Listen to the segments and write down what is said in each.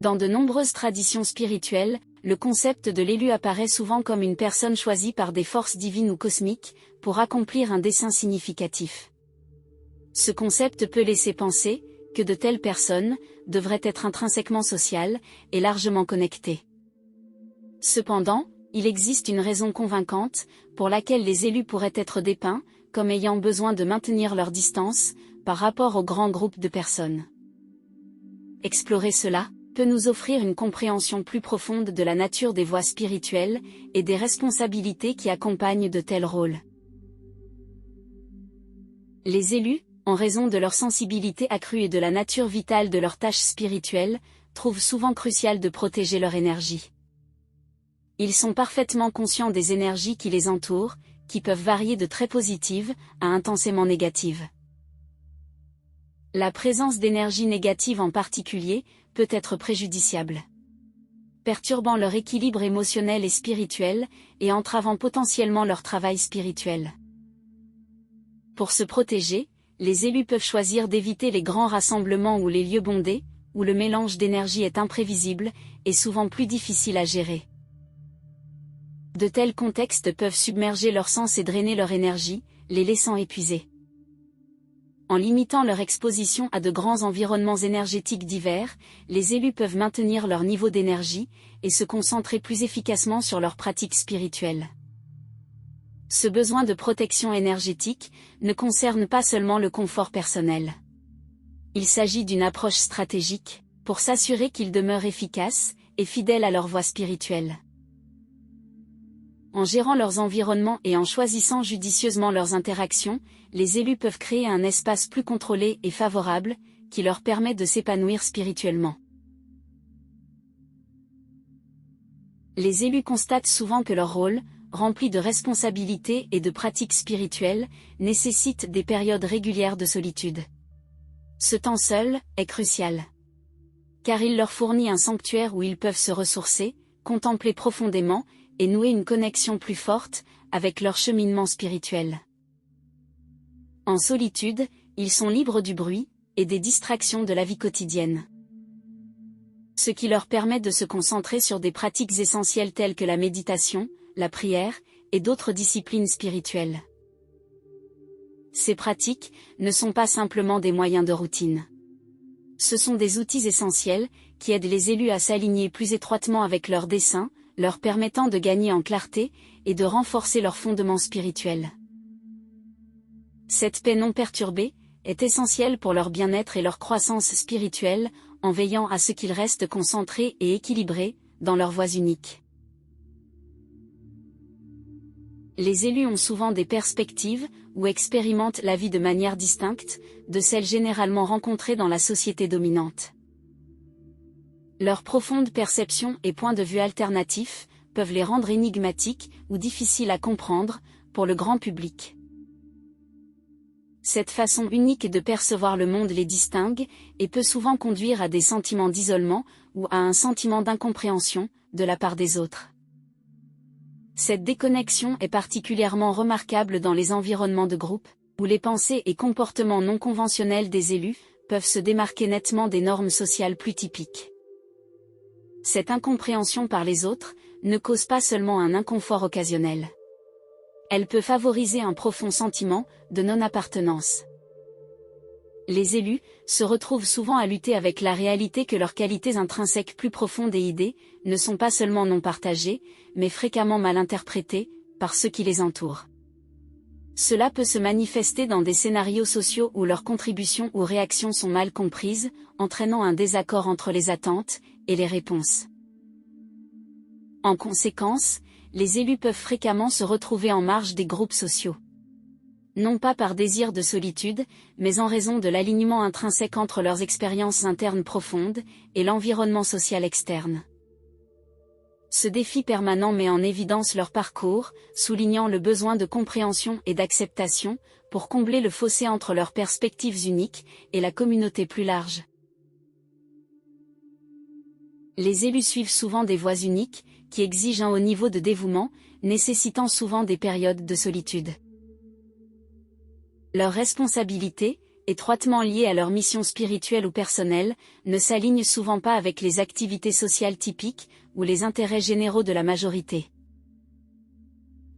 Dans de nombreuses traditions spirituelles, le concept de l'élu apparaît souvent comme une personne choisie par des forces divines ou cosmiques, pour accomplir un dessein significatif. Ce concept peut laisser penser que de telles personnes devraient être intrinsèquement sociales et largement connectées. Cependant, il existe une raison convaincante pour laquelle les élus pourraient être dépeints comme ayant besoin de maintenir leur distance par rapport au grand groupe de personnes. Explorer cela peut nous offrir une compréhension plus profonde de la nature des voies spirituelles et des responsabilités qui accompagnent de tels rôles. Les élus, en raison de leur sensibilité accrue et de la nature vitale de leurs tâches spirituelles, trouvent souvent crucial de protéger leur énergie. Ils sont parfaitement conscients des énergies qui les entourent, qui peuvent varier de très positives à intensément négatives. La présence d'énergie négative en particulier peut être préjudiciable, perturbant leur équilibre émotionnel et spirituel et entravant potentiellement leur travail spirituel. Pour se protéger, les élus peuvent choisir d'éviter les grands rassemblements ou les lieux bondés, où le mélange d'énergie est imprévisible et souvent plus difficile à gérer. De tels contextes peuvent submerger leur sens et drainer leur énergie, les laissant épuisés. En limitant leur exposition à de grands environnements énergétiques divers, les élus peuvent maintenir leur niveau d'énergie et se concentrer plus efficacement sur leurs pratiques spirituelles. Ce besoin de protection énergétique ne concerne pas seulement le confort personnel. Il s'agit d'une approche stratégique pour s'assurer qu'ils demeurent efficaces et fidèles à leur voie spirituelle. En gérant leurs environnements et en choisissant judicieusement leurs interactions, les élus peuvent créer un espace plus contrôlé et favorable, qui leur permet de s'épanouir spirituellement. Les élus constatent souvent que leur rôle, rempli de responsabilités et de pratiques spirituelles, nécessite des périodes régulières de solitude. Ce temps seul est crucial, car il leur fournit un sanctuaire où ils peuvent se ressourcer, contempler profondément, et nouer une connexion plus forte avec leur cheminement spirituel. En solitude, ils sont libres du bruit et des distractions de la vie quotidienne, ce qui leur permet de se concentrer sur des pratiques essentielles telles que la méditation, la prière et d'autres disciplines spirituelles. Ces pratiques ne sont pas simplement des moyens de routine. Ce sont des outils essentiels qui aident les élus à s'aligner plus étroitement avec leur dessein, leur permettant de gagner en clarté et de renforcer leur fondement spirituel. Cette paix non perturbée est essentielle pour leur bien-être et leur croissance spirituelle, en veillant à ce qu'ils restent concentrés et équilibrés dans leurs voies uniques. Les élus ont souvent des perspectives ou expérimentent la vie de manière distincte de celles généralement rencontrées dans la société dominante. Leurs profondes perceptions et points de vue alternatifs peuvent les rendre énigmatiques ou difficiles à comprendre pour le grand public. Cette façon unique de percevoir le monde les distingue et peut souvent conduire à des sentiments d'isolement ou à un sentiment d'incompréhension de la part des autres. Cette déconnexion est particulièrement remarquable dans les environnements de groupe, où les pensées et comportements non conventionnels des élus peuvent se démarquer nettement des normes sociales plus typiques. Cette incompréhension par les autres ne cause pas seulement un inconfort occasionnel. Elle peut favoriser un profond sentiment de non-appartenance. Les élus se retrouvent souvent à lutter avec la réalité que leurs qualités intrinsèques plus profondes et idées ne sont pas seulement non partagées, mais fréquemment mal interprétées par ceux qui les entourent. Cela peut se manifester dans des scénarios sociaux où leurs contributions ou réactions sont mal comprises, entraînant un désaccord entre les attentes et les réponses. En conséquence, les élus peuvent fréquemment se retrouver en marge des groupes sociaux. Non pas par désir de solitude, mais en raison de l'alignement intrinsèque entre leurs expériences internes profondes et l'environnement social externe. Ce défi permanent met en évidence leur parcours, soulignant le besoin de compréhension et d'acceptation, pour combler le fossé entre leurs perspectives uniques et la communauté plus large. Les élus suivent souvent des voies uniques, qui exigent un haut niveau de dévouement, nécessitant souvent des périodes de solitude. Leur responsabilité étroitement liées à leur mission spirituelle ou personnelle, ne s'alignent souvent pas avec les activités sociales typiques, ou les intérêts généraux de la majorité.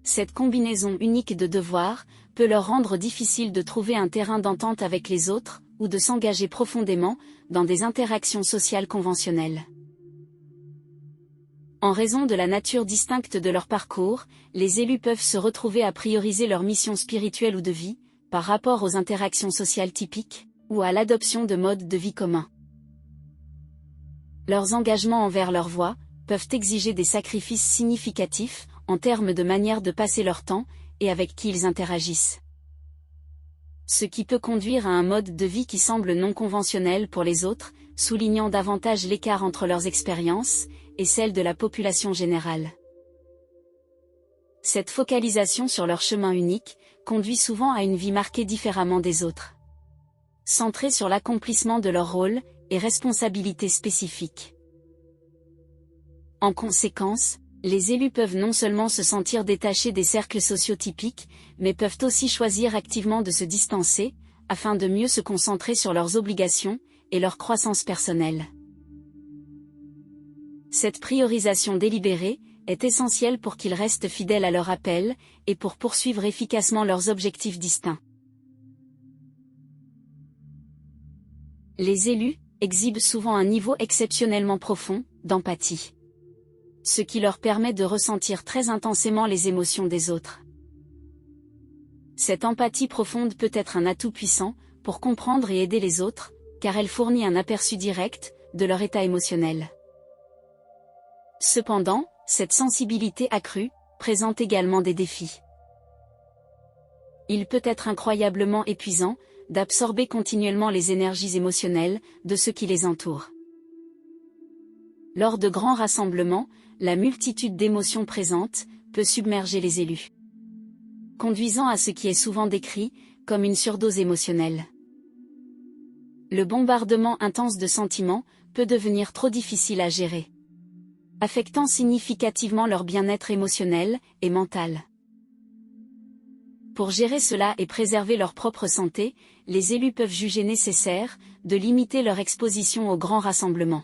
Cette combinaison unique de devoirs, peut leur rendre difficile de trouver un terrain d'entente avec les autres, ou de s'engager profondément, dans des interactions sociales conventionnelles. En raison de la nature distincte de leur parcours, les élus peuvent se retrouver à prioriser leur mission spirituelle ou de vie, par rapport aux interactions sociales typiques, ou à l'adoption de modes de vie communs. Leurs engagements envers leur voix, peuvent exiger des sacrifices significatifs, en termes de manière de passer leur temps, et avec qui ils interagissent. Ce qui peut conduire à un mode de vie qui semble non conventionnel pour les autres, soulignant davantage l'écart entre leurs expériences, et celles de la population générale. Cette focalisation sur leur chemin unique, conduit souvent à une vie marquée différemment des autres. Centrée sur l'accomplissement de leur rôle, et responsabilités spécifiques. En conséquence, les élus peuvent non seulement se sentir détachés des cercles sociaux typiques, mais peuvent aussi choisir activement de se distancer, afin de mieux se concentrer sur leurs obligations, et leur croissance personnelle. Cette priorisation délibérée, est essentielle pour qu'ils restent fidèles à leur appel, et pour poursuivre efficacement leurs objectifs distincts. Les élus, exhibent souvent un niveau exceptionnellement profond, d'empathie. Ce qui leur permet de ressentir très intensément les émotions des autres. Cette empathie profonde peut être un atout puissant, pour comprendre et aider les autres, car elle fournit un aperçu direct, de leur état émotionnel. Cependant, cette sensibilité accrue, présente également des défis. Il peut être incroyablement épuisant, d'absorber continuellement les énergies émotionnelles, de ceux qui les entourent. Lors de grands rassemblements, la multitude d'émotions présentes, peut submerger les élus. Conduisant à ce qui est souvent décrit, comme une surdose émotionnelle. Le bombardement intense de sentiments, peut devenir trop difficile à gérer. Affectant significativement leur bien-être émotionnel, et mental. Pour gérer cela et préserver leur propre santé, les élus peuvent juger nécessaire, de limiter leur exposition aux grands rassemblements.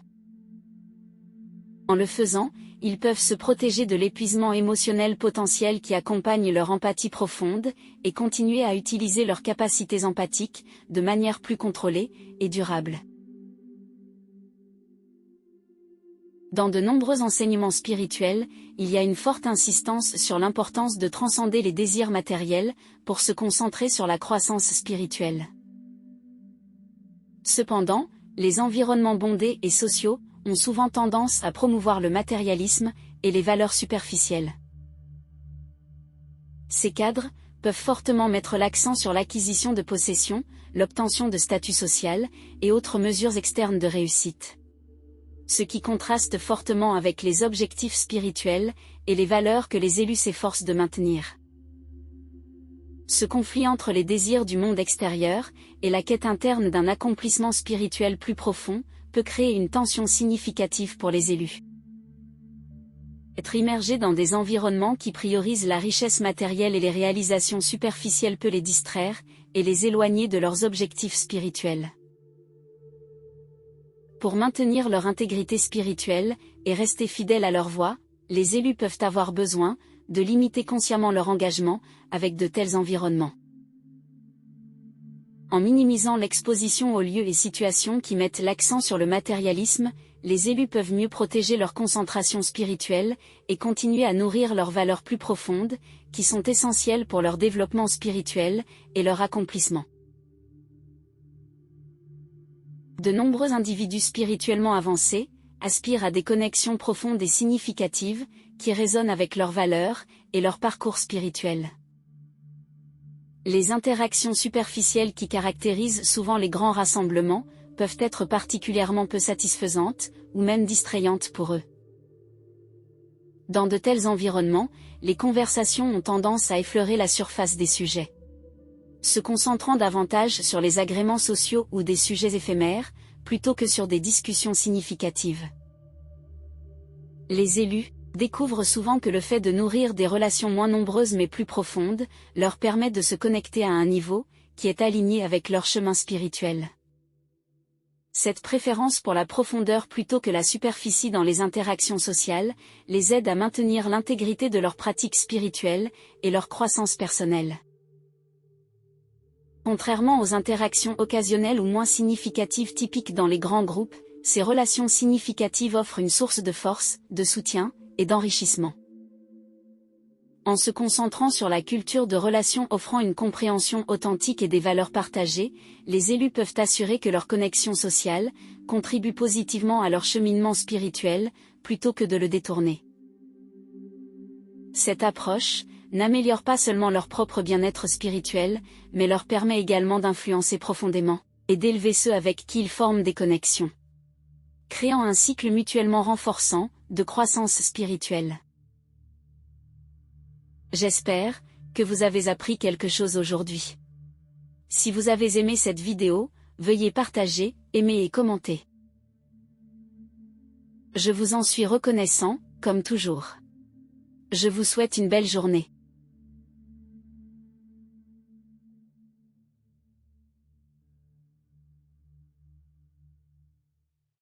En le faisant, ils peuvent se protéger de l'épuisement émotionnel potentiel qui accompagne leur empathie profonde, et continuer à utiliser leurs capacités empathiques, de manière plus contrôlée, et durable. Dans de nombreux enseignements spirituels, il y a une forte insistance sur l'importance de transcender les désirs matériels, pour se concentrer sur la croissance spirituelle. Cependant, les environnements bondés et sociaux, ont souvent tendance à promouvoir le matérialisme, et les valeurs superficielles. Ces cadres, peuvent fortement mettre l'accent sur l'acquisition de possessions, l'obtention de statut social, et autres mesures externes de réussite. Ce qui contraste fortement avec les objectifs spirituels, et les valeurs que les élus s'efforcent de maintenir. Ce conflit entre les désirs du monde extérieur, et la quête interne d'un accomplissement spirituel plus profond, peut créer une tension significative pour les élus. Être immergé dans des environnements qui priorisent la richesse matérielle et les réalisations superficielles peut les distraire, et les éloigner de leurs objectifs spirituels. Pour maintenir leur intégrité spirituelle, et rester fidèles à leur voie, les élus peuvent avoir besoin, de limiter consciemment leur engagement, avec de tels environnements. En minimisant l'exposition aux lieux et situations qui mettent l'accent sur le matérialisme, les élus peuvent mieux protéger leur concentration spirituelle, et continuer à nourrir leurs valeurs plus profondes, qui sont essentielles pour leur développement spirituel, et leur accomplissement. De nombreux individus spirituellement avancés, aspirent à des connexions profondes et significatives, qui résonnent avec leurs valeurs, et leur parcours spirituel. Les interactions superficielles qui caractérisent souvent les grands rassemblements, peuvent être particulièrement peu satisfaisantes, ou même distrayantes pour eux. Dans de tels environnements, les conversations ont tendance à effleurer la surface des sujets. Se concentrant davantage sur les agréments sociaux ou des sujets éphémères, plutôt que sur des discussions significatives. Les élus découvrent souvent que le fait de nourrir des relations moins nombreuses mais plus profondes, leur permet de se connecter à un niveau, qui est aligné avec leur chemin spirituel. Cette préférence pour la profondeur plutôt que la superficie dans les interactions sociales, les aide à maintenir l'intégrité de leur pratique spirituelle et leur croissance personnelle. Contrairement aux interactions occasionnelles ou moins significatives typiques dans les grands groupes, ces relations significatives offrent une source de force, de soutien et d'enrichissement. En se concentrant sur la culture de relations offrant une compréhension authentique et des valeurs partagées, les élus peuvent assurer que leur connexion sociale contribue positivement à leur cheminement spirituel, plutôt que de le détourner. Cette approche n'améliore pas seulement leur propre bien-être spirituel, mais leur permet également d'influencer profondément, et d'élever ceux avec qui ils forment des connexions, créant un cycle mutuellement renforçant, de croissance spirituelle. J'espère que vous avez appris quelque chose aujourd'hui. Si vous avez aimé cette vidéo, veuillez partager, aimer et commenter. Je vous en suis reconnaissant, comme toujours. Je vous souhaite une belle journée.